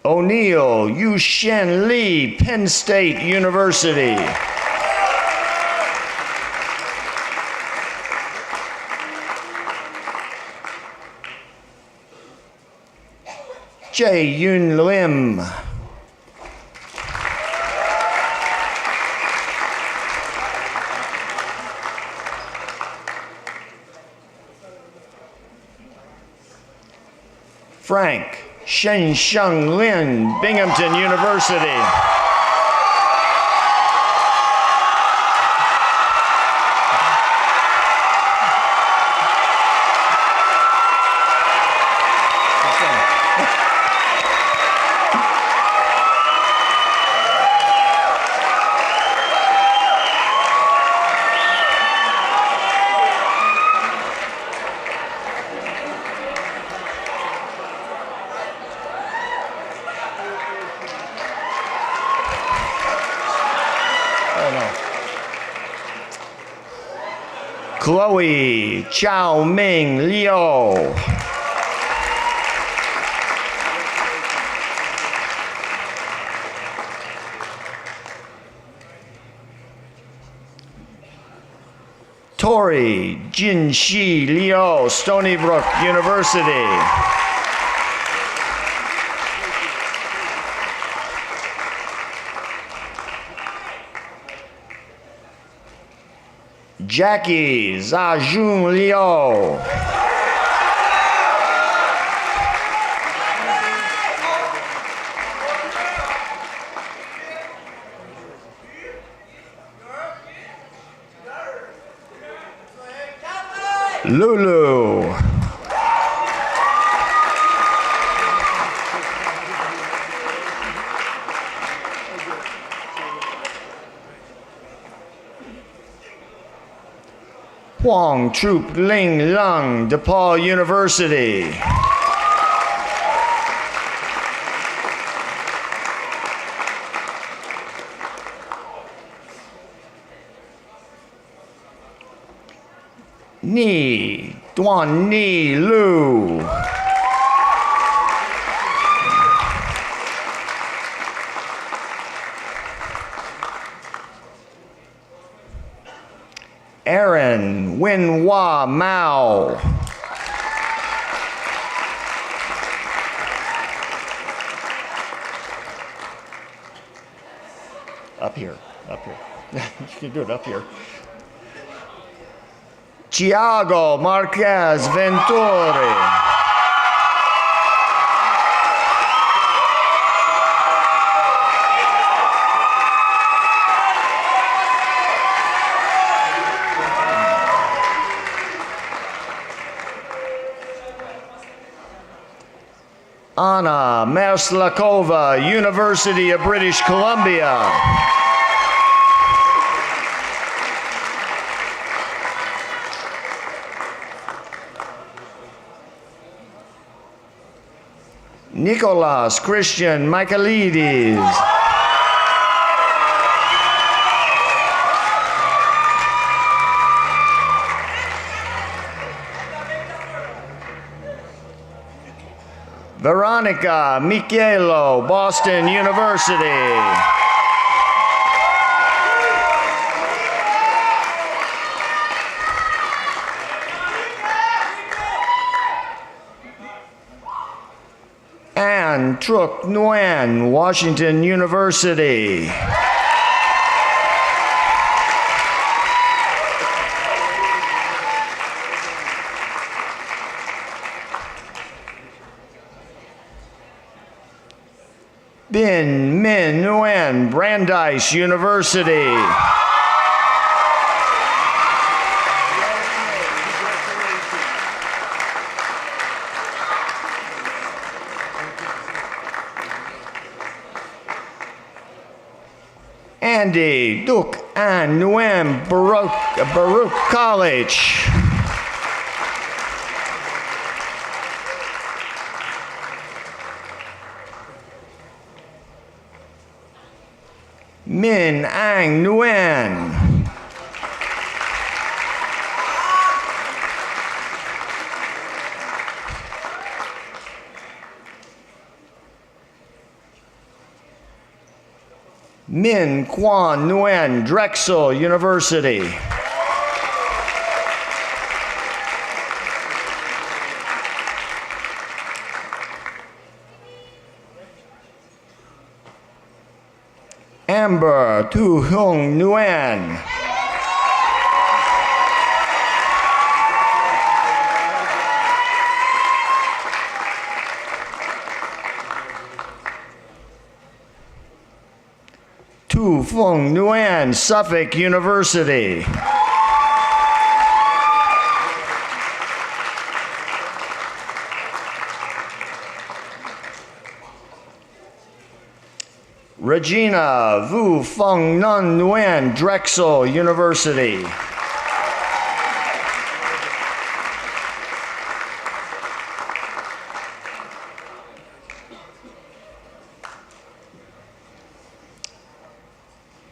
O'Neill Yushen Li, Penn State University. Jae Yun Lim. Frank Shensheng Lin, Binghamton University. Chloe Chao Ming Liu. Tori Jinshi Liu, Stony Brook University. Jackie Zajun Liu. Lulu. Huang Troop Ling Lung, DePaul University. Ni Duan Ni Lu. Aaron Wenhua Mao. Up here, up here. You can do it up here. Tiago Marquez Venturi. Anna Maslakova, University of British Columbia. Nicholas Christian Michaelides. Veronica Michelo, Boston University. Ann Truc Nguyen, Washington University. Bin Min Nguyen, Brandeis University. Andy Duc An Nguyen, Baruch College. Min Ang Nguyen. Min Quan Nguyen, Drexel University. Amber Tu Hung Nguyen. Tu Fung Nguyen, Suffolk University. Regina Vu Fung Nun Nguyen, Drexel University.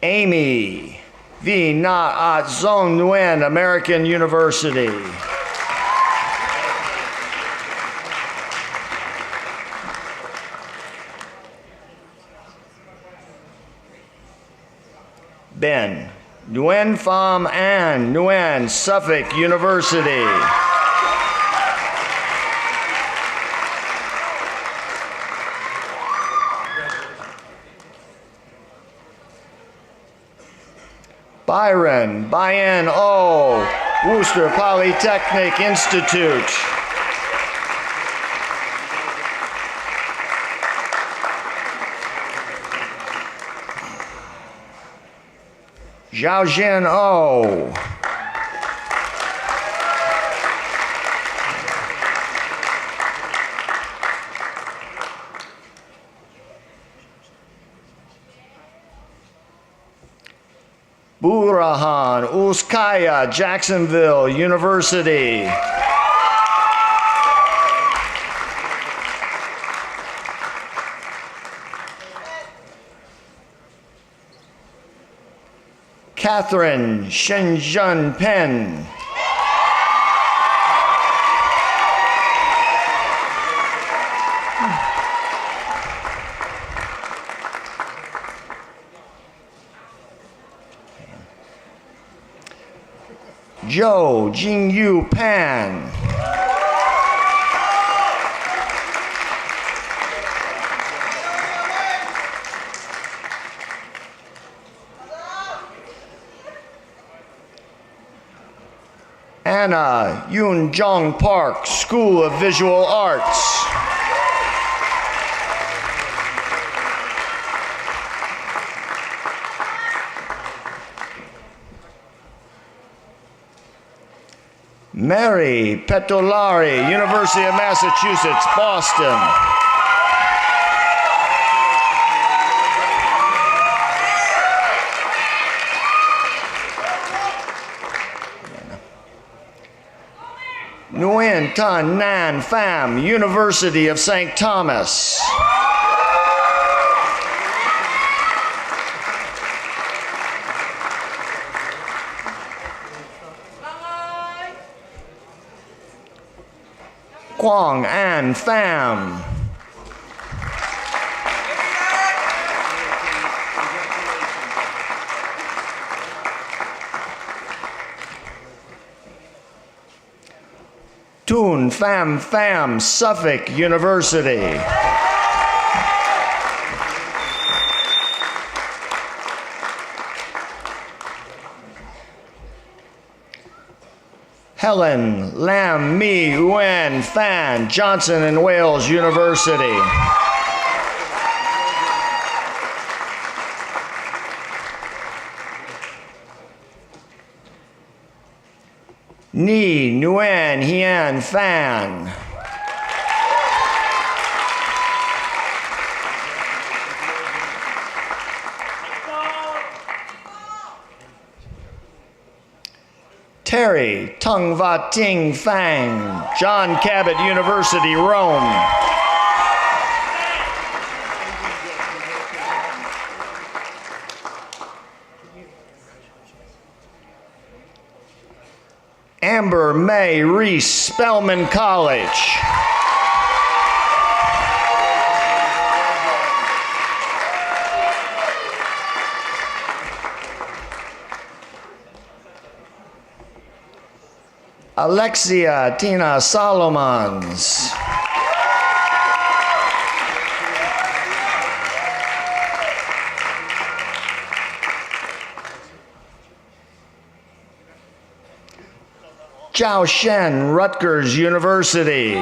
Amy V. Na At Zong Nguyen, American University. Ben Nguyen Pham An Nguyen, Suffolk University. Byron Bayan O, Worcester Polytechnic Institute. Xiaojin O. Burahan Uskaya, Jacksonville University. Catherine Shenzhen Pen. Zhou Jingyu Pan. Anna Yoon Jong Park, School of Visual Arts. Mary Petolari, University of Massachusetts, Boston. Nguyen Tan Nan Pham, University of St. Thomas. Quang An Pham, Tun Pham Pham, Suffolk University. Helen Lam Mi Nguyen Phan, Johnson and Wales University. Ni Nguyen Hien Phan. Terry Tung Va Ting Fang, John Cabot University, Rome. Amber May Reese, Spelman College. Alexia Tina Solomons. Zhao Shen, Rutgers University.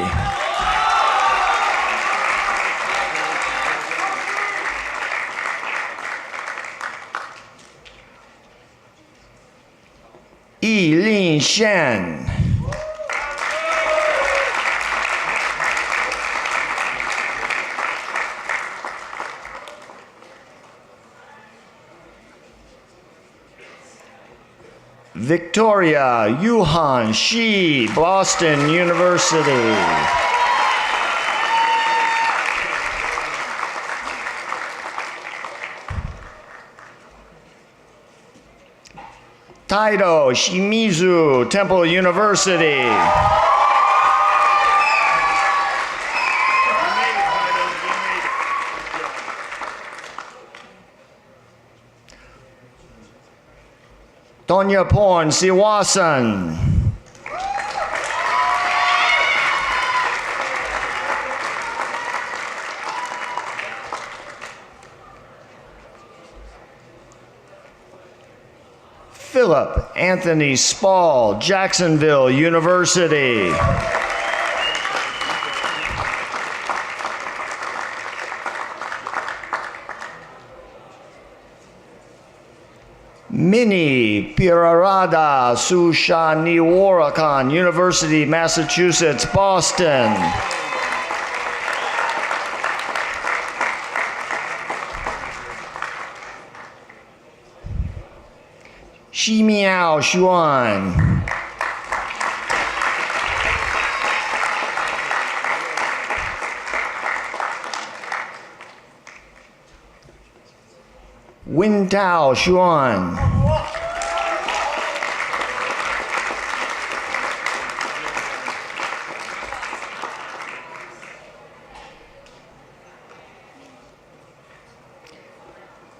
Yi Lin Shen. Victoria Yuhan Shi, Boston University. Taido Shimizu, Temple University. Tonya Porn Siwasan. Philip Anthony Spall, Jacksonville University. Minnie Pirarada Sushaniwarakan, University, Massachusetts, Boston. Ximiao Xuan. Wintao Xuan.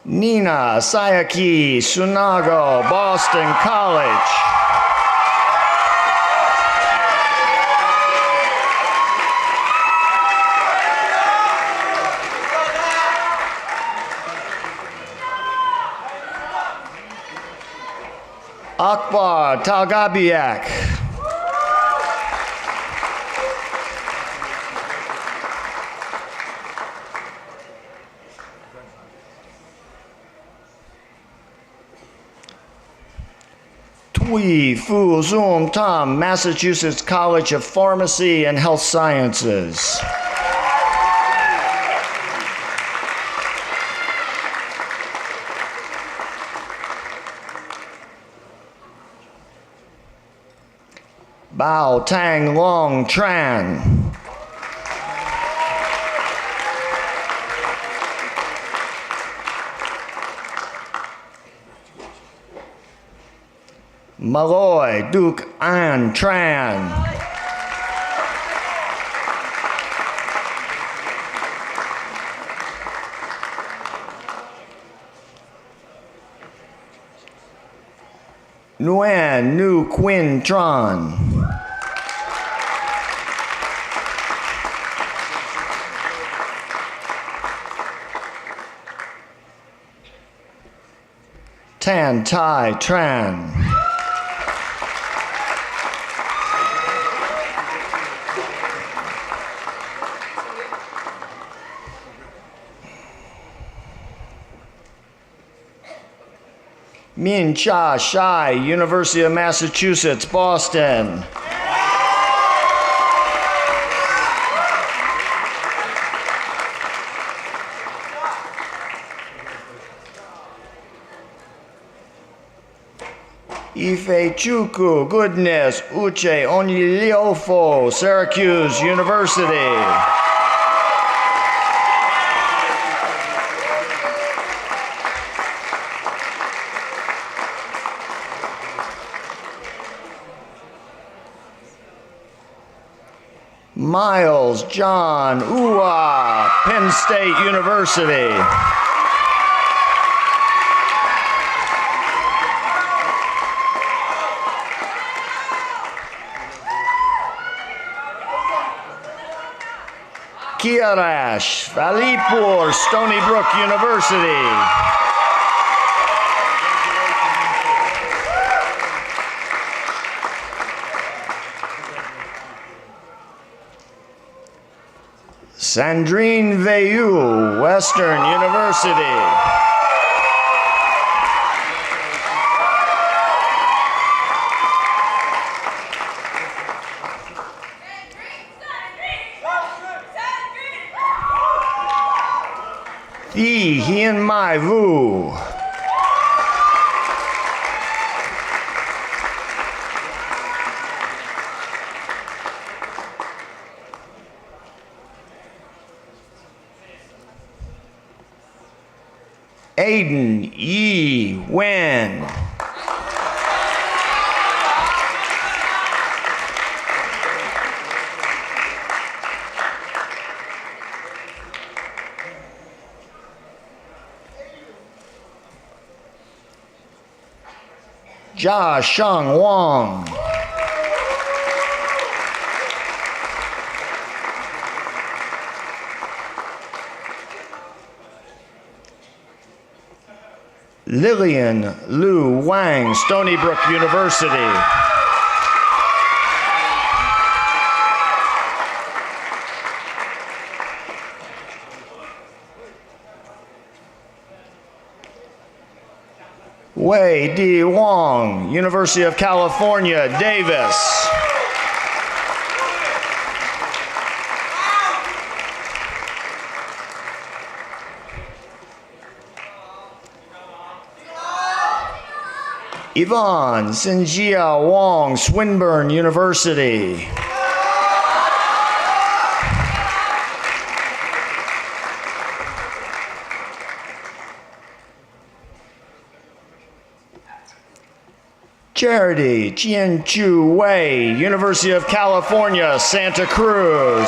Nina Sayaki Sunago, Boston College. Akbar Talgabiak. Tui Fu Zoom Tam, Massachusetts College of Pharmacy and Health Sciences. Bao Tang Long Tran. Malloy Duke An Tran. Nguyen Nu Quin Tran. Tan Tai Tran. Min Cha Shai, University of Massachusetts, Boston. Ifechukwu Goodness Uche Onyiliofo, Syracuse University. Miles John Ua, Penn State University. Kiarash Valipur, Stony Brook University. Sandrine Veilleux, Western University. Thi Hien Mai Vu. Aiden Yi Wen. Jia Sheng Wang. Lillian Lu Wang, Stony Brook University. Wei Di Wong, University of California, Davis. Yvonne Sinjia Wong, Swinburne University. Charity Jianju Wei, University of California, Santa Cruz.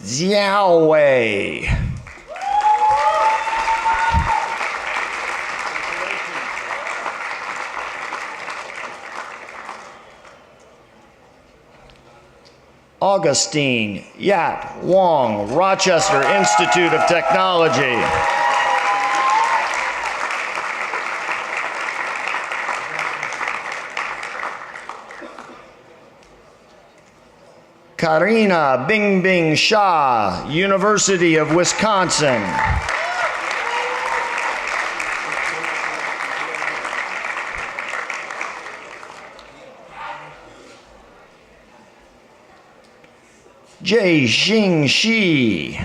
Xiao Wei. Augustine Yat Wong, Rochester Institute of Technology. Karina Bing Bing Shah, University of Wisconsin. Jay Xing Shi.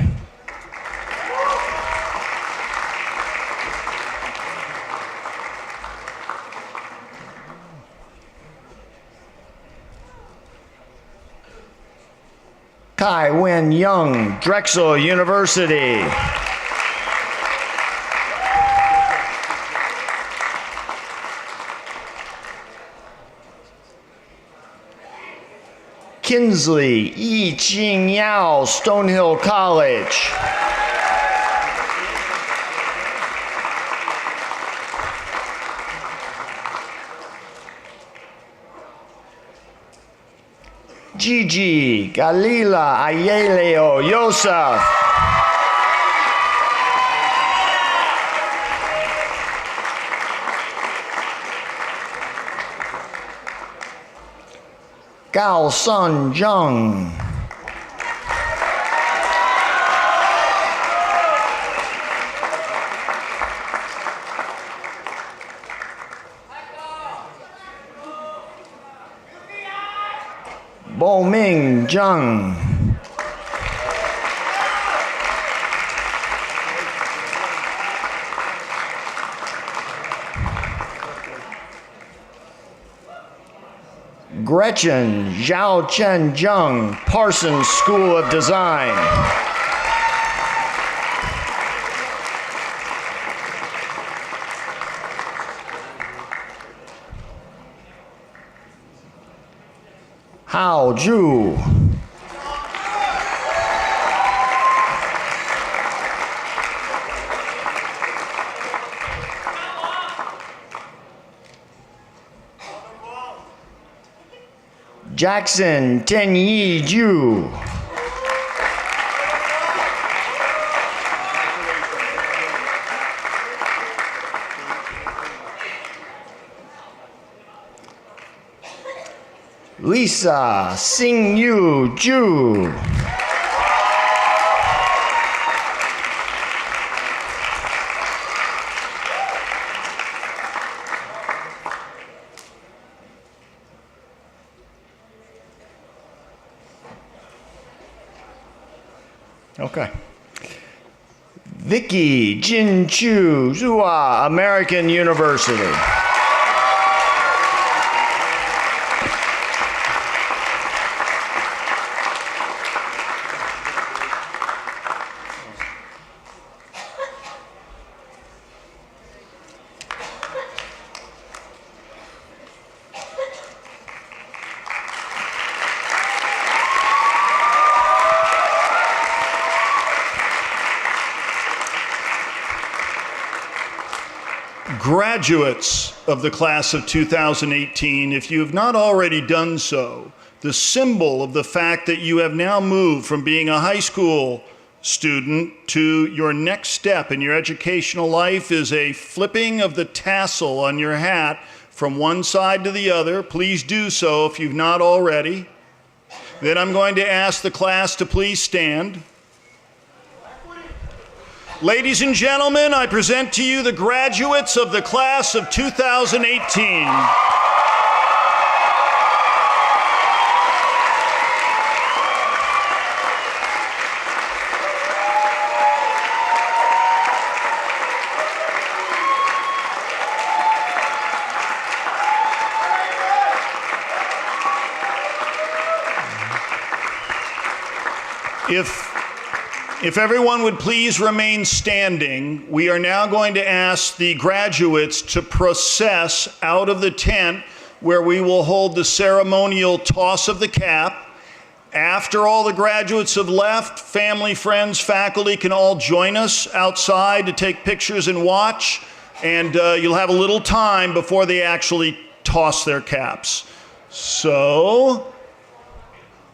Kai Wen Young, Drexel University. Kinsley Yi Ching Yao, Stonehill College. Gigi Galila Ayeleo Yosef. Gao Sun Zheng. Bo Ming Zheng. Gretchen Zhao Chen Zheng, Parsons School of Design. Hao Zhu. Jackson Tenyi Ju. Lisa Xingyu Ju. Okay. Vicky Jinchu Zhua, American University. Graduates of the class of 2018, if you have not already done so, the symbol of the fact that you have now moved from being a high school student to your next step in your educational life is a flipping of the tassel on your hat from one side to the other. Please do so if you've not already. Then I'm going to ask the class to please stand. Ladies and gentlemen, I present to you the graduates of the class of 2018. If everyone would please remain standing, we are now going to ask the graduates to process out of the tent where we will hold the ceremonial toss of the cap. After all the graduates have left, family, friends, faculty can all join us outside to take pictures and watch, and you'll have a little time before they actually toss their caps. So,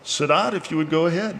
Sadat, if you would go ahead.